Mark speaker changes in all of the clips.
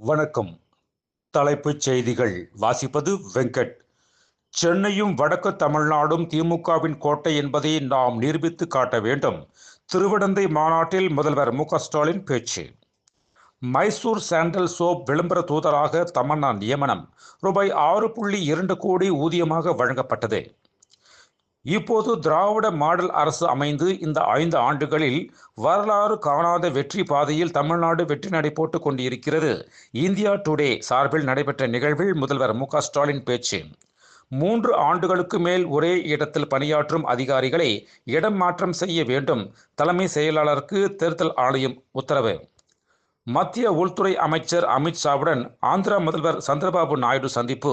Speaker 1: வணக்கம். தலைப்புச் செய்திகள் வாசிப்பது வெங்கட். சென்னையும் வடக்கு தமிழ்நாடும் திமுகவின் கோட்டை என்பதை நாம் நிரூபித்து காட்ட வேண்டும். திருவிடந்தை மாநாட்டில் முதல்வர் மு.க.ஸ்டாலின் பேச்சு. மைசூர் சாண்டல் சோப் விளம்பர தூதராக தமன்னா நியமனம். ரூபாய் 6.2 கோடி ஊதியமாக வழங்கப்பட்டது. இப்போது திராவிட மாடல் அரசு அமைந்து இந்த 5 ஆண்டுகளில் வரலாறு காணாத வெற்றி பாதையில் தமிழ்நாடு வெற்றி நடை போட்டுக் கொண்டிருக்கிறது. இந்தியா டுடே சார்பில் நடைபெற்ற நிகழ்வில் முதல்வர் மு.க.ஸ்டாலின் பேச்சு. 3 ஆண்டுகளுக்கு மேல் ஒரே இடத்தில் பணியாற்றும் அதிகாரிகளை இடம் மாற்றம் செய்ய வேண்டும். தலைமை செயலாளருக்கு தேர்தல் ஆணையம் உத்தரவு. மத்திய உள்துறை அமைச்சர் அமித்ஷாவுடன் ஆந்திரா முதல்வர் சந்திரபாபு நாயுடு சந்திப்பு.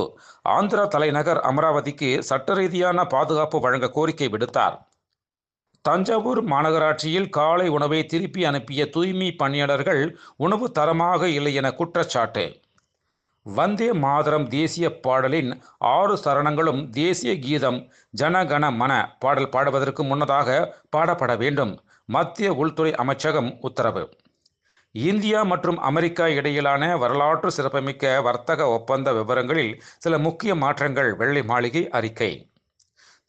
Speaker 1: ஆந்திரா தலைநகர் அமராவதிக்கு சட்ட ரீதியான பாதுகாப்பு வழங்க கோரிக்கை விடுத்தார். தஞ்சாவூர் மாநகராட்சியில் காலை உணவை திருப்பி அனுப்பிய தூய்மை பணியாளர்கள் உணவு தரமாக இல்லை என குற்றச்சாட்டு. வந்தே மாதரம் தேசிய பாடலின் 6 சரணங்களும் தேசிய கீதம் ஜனகண மன பாடல் பாடுவதற்கு முன்னதாக பாடப்பட வேண்டும். மத்திய உள்துறை அமைச்சகம் உத்தரவு. இந்தியா மற்றும் அமெரிக்கா இடையிலான வரலாற்று சிறப்புமிக்க வர்த்தக ஒப்பந்த விவரங்களில் சில முக்கிய மாற்றங்கள். வெள்ளை மாளிகை அறிக்கை.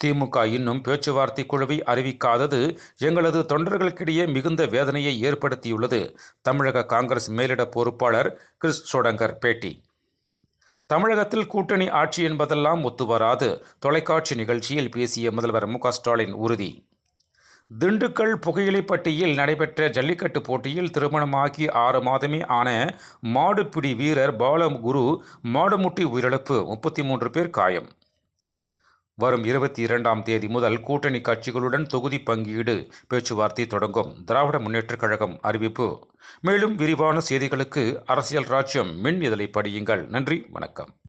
Speaker 1: திமுக இன்னும் பேச்சுவார்த்தை குழுவை அறிவிக்காதது எங்களது தொண்டர்களுக்கிடையே மிகுந்த வேதனையை ஏற்படுத்தியுள்ளது. தமிழக காங்கிரஸ் மேலிட பொறுப்பாளர் கிறிஸ் சோடங்கர் பேட்டி. தமிழகத்தில் கூட்டணி ஆட்சி என்பதெல்லாம் ஒத்துவராது. தொலைக்காட்சி நிகழ்ச்சியில் பேசிய முதல்வர் மு.க.ஸ்டாலின் உறுதி. திண்டுக்கல் புகையிலைப்பட்டியில் நடைபெற்ற ஜல்லிக்கட்டு போட்டியில் திருமணமாகி 6 மாதமே ஆன மாடுபிடி வீரர் பாலகுரு மாடுமுட்டி உயிரிழப்பு. 33 பேர் காயம். வரும் 22ஆம் தேதி முதல் கூட்டணி கட்சிகளுடன் தொகுதி பங்கீடு பேச்சுவார்த்தை தொடங்கும். திராவிட முன்னேற்றக் கழகம் அறிவிப்பு. மேலும் விரிவான செய்திகளுக்கு அரசியல் ராஜ்யம் மின் இதழை படியுங்கள். நன்றி, வணக்கம்.